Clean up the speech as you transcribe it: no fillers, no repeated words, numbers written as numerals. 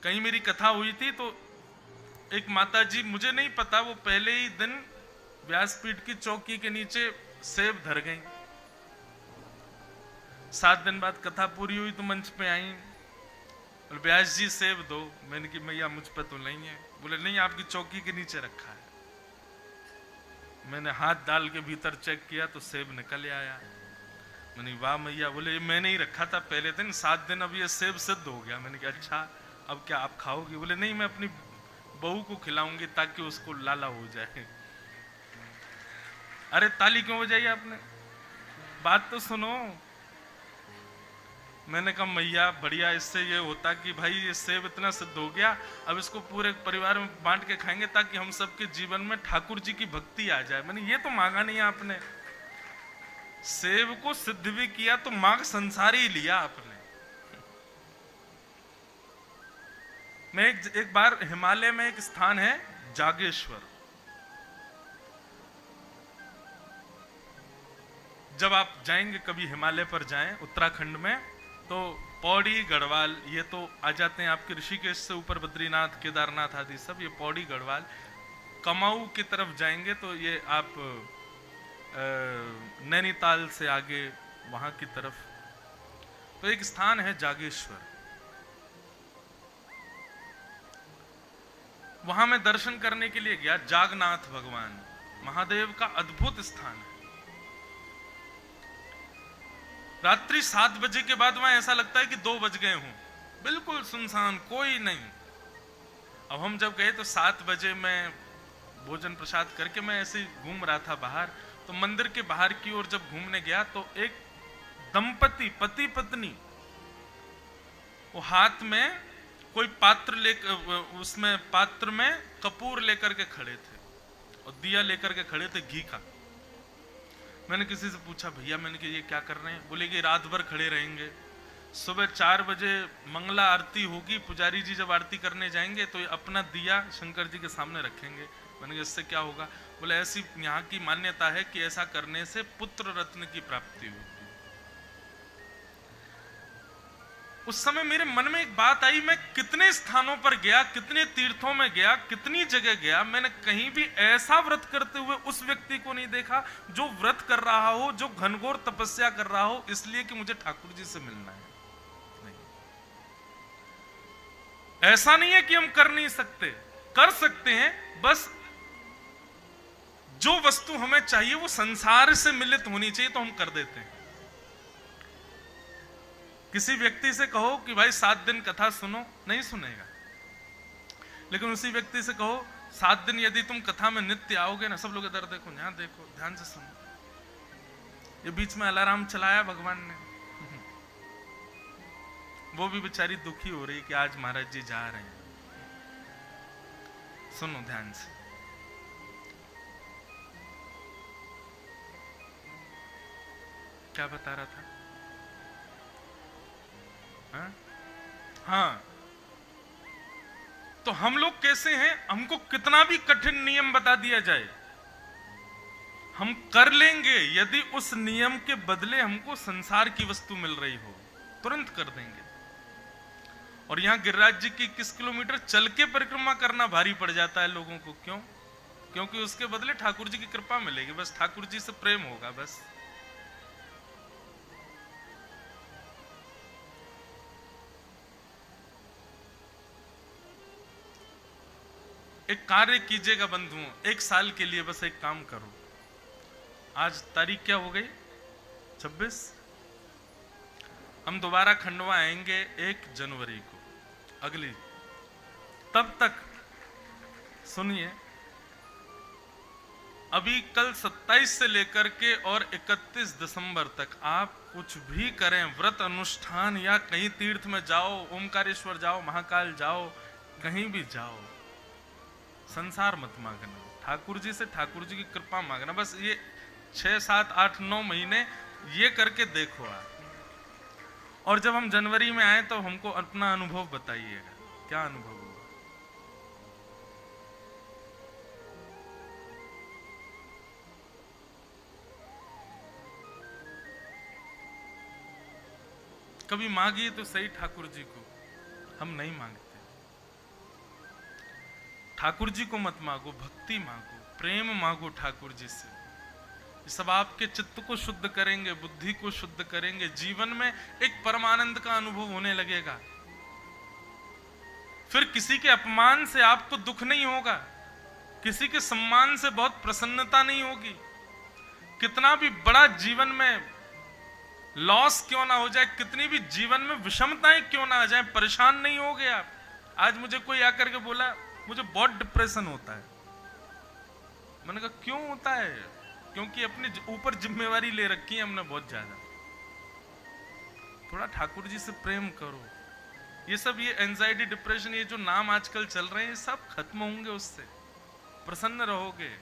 कहीं मेरी कथा हुई थी तो एक माता जी, मुझे नहीं पता, वो पहले ही दिन व्यासपीठ की चौकी के नीचे सेब धर गई। 7 दिन बाद कथा पूरी हुई तो मंच पे आई, बोले व्यास जी सेब दो। मैंने कि मैया मुझ पे तो नहीं है। बोले नहीं, आपकी चौकी के नीचे रखा है। मैंने हाथ डाल के भीतर चेक किया तो सेब निकल आया। मैंने वाह मैया। बोले ये मैंने ही रखा था पहले दिन, 7 दिन अब ये सेब सिद्ध हो गया। मैंने कहा अच्छा, अब क्या आप खाओगी? बोले नहीं, मैं अपनी बहू को खिलाऊंगी ताकि उसको लाला हो जाए। अरे ताली क्यों बजाई आपने? बात तो सुनो। मैंने कहा मैया बढ़िया, इससे ये होता कि भाई ये सेब इतना सिद्ध हो गया, अब इसको पूरे परिवार में बांट के खाएंगे ताकि हम सबके जीवन में ठाकुर जी की भक्ति आ जाए। मैंने ये तो मांगा नहीं आपने, सेब को सिद्ध भी किया तो मांग संसार ही लिया आपने। मैं एक बार हिमालय में एक स्थान है जागेश्वर, जब आप जाएंगे कभी हिमालय पर जाएं उत्तराखंड में, तो पौड़ी गढ़वाल ये तो आ जाते हैं आपके ऋषिकेश से ऊपर, बद्रीनाथ केदारनाथ आदि सब, ये पौड़ी गढ़वाल। कमाऊ की तरफ जाएंगे तो ये आप नैनीताल से आगे वहां की तरफ, तो एक स्थान है जागेश्वर। वहां मैं दर्शन करने के लिए गया। जागनाथ भगवान महादेव का अद्भुत स्थान है। रात्रि 7 बजे के बाद वहां ऐसा लगता है कि 2 बज गए हों, बिल्कुल सुनसान, कोई नहीं। अब हम जब गए तो 7 बजे मैं भोजन प्रसाद करके मैं ऐसे ही घूम रहा था बाहर, तो मंदिर के बाहर की ओर जब घूमने गया तो एक दंपति, पति पत्नी, वो हाथ में कोई पात्र लेकर, उसमें पात्र में कपूर लेकर के खड़े थे और दिया लेकर के खड़े थे घी का। मैंने किसी से पूछा भैया, मैंने कहा ये क्या कर रहे हैं? बोले कि रात भर खड़े रहेंगे, सुबह 4 बजे मंगला आरती होगी, पुजारी जी जब आरती करने जाएंगे तो ये अपना दिया शंकर जी के सामने रखेंगे। मैंने कहा इससे क्या होगा? बोले ऐसी यहाँ की मान्यता है कि ऐसा करने से पुत्र रत्न की प्राप्ति होगी। उस समय मेरे मन में एक बात आई, मैं कितने स्थानों पर गया, कितने तीर्थों में गया, कितनी जगह गया, मैंने कहीं भी ऐसा व्रत करते हुए उस व्यक्ति को नहीं देखा जो व्रत कर रहा हो, जो घनघोर तपस्या कर रहा हो इसलिए कि मुझे ठाकुर जी से मिलना है। नहीं, ऐसा नहीं है कि हम कर नहीं सकते, कर सकते हैं, बस जो वस्तु हमें चाहिए वो संसार से मिलित होनी चाहिए तो हम कर देते हैं। किसी व्यक्ति से कहो कि भाई 7 दिन कथा सुनो, नहीं सुनेगा। लेकिन उसी व्यक्ति से कहो 7 दिन यदि तुम कथा में नित्य आओगे ना, सब लोग इधर देखो, यहां देखो, ध्यान से सुनो। ये बीच में अलार्म चलाया भगवान ने, वो भी बेचारी दुखी हो रही कि आज महाराज जी जा रहे हैं। सुनो ध्यान से। क्या बता रहा था? हाँ, तो हम लोग कैसे हैं, हमको कितना भी कठिन नियम बता दिया जाए हम कर लेंगे, यदि उस नियम के बदले हमको संसार की वस्तु मिल रही हो तुरंत कर देंगे। और यहां गिरिराज जी की 21 किलोमीटर चल के परिक्रमा करना भारी पड़ जाता है लोगों को। क्यों? क्योंकि उसके बदले ठाकुर जी की कृपा मिलेगी, बस ठाकुर जी से प्रेम होगा। बस एक कार्य कीजिएगा बंधुओं, 1 साल के लिए बस एक काम करो। आज तारीख क्या हो गई? 26। हम दोबारा खंडवा आएंगे 1 जनवरी को, अगली। तब तक सुनिए, अभी कल 27 से लेकर के और 31 दिसंबर तक आप कुछ भी करें, व्रत अनुष्ठान या कहीं तीर्थ में जाओ, ओमकारेश्वर जाओ, महाकाल जाओ, कहीं भी जाओ, संसार मत मांगना, ठाकुर जी से ठाकुर जी की कृपा मांगना। बस ये 6, 7, 8, 9 महीने ये करके देखो आप। और जब हम जनवरी में आए तो हमको अपना अनुभव बताइएगा, क्या अनुभव हुआ। कभी मांगिए तो सही ठाकुर जी को, हम नहीं मांगते। ठाकुर जी को मत मांगो, भक्ति मांगो, प्रेम मांगो ठाकुर जी से। ये सब आपके चित्त को शुद्ध करेंगे, बुद्धि को शुद्ध करेंगे, जीवन में एक परमानंद का अनुभव होने लगेगा। फिर किसी के अपमान से आपको दुख नहीं होगा, किसी के सम्मान से बहुत प्रसन्नता नहीं होगी। कितना भी बड़ा जीवन में लॉस क्यों ना हो जाए, कितनी भी जीवन में विषमताएं क्यों ना आ जाए, परेशान नहीं होगे आप। आज मुझे कोई आकर के बोला मुझे बहुत डिप्रेशन होता है। मैंने कहा क्यों होता है? क्योंकि अपने ऊपर जिम्मेवारी ले रखी है हमने बहुत ज्यादा। थोड़ा ठाकुर जी से प्रेम करो। ये सब ये एंजाइटी, डिप्रेशन, ये जो नाम आजकल चल रहे हैं, ये सब खत्म होंगे उससे। प्रसन्न रहोगे।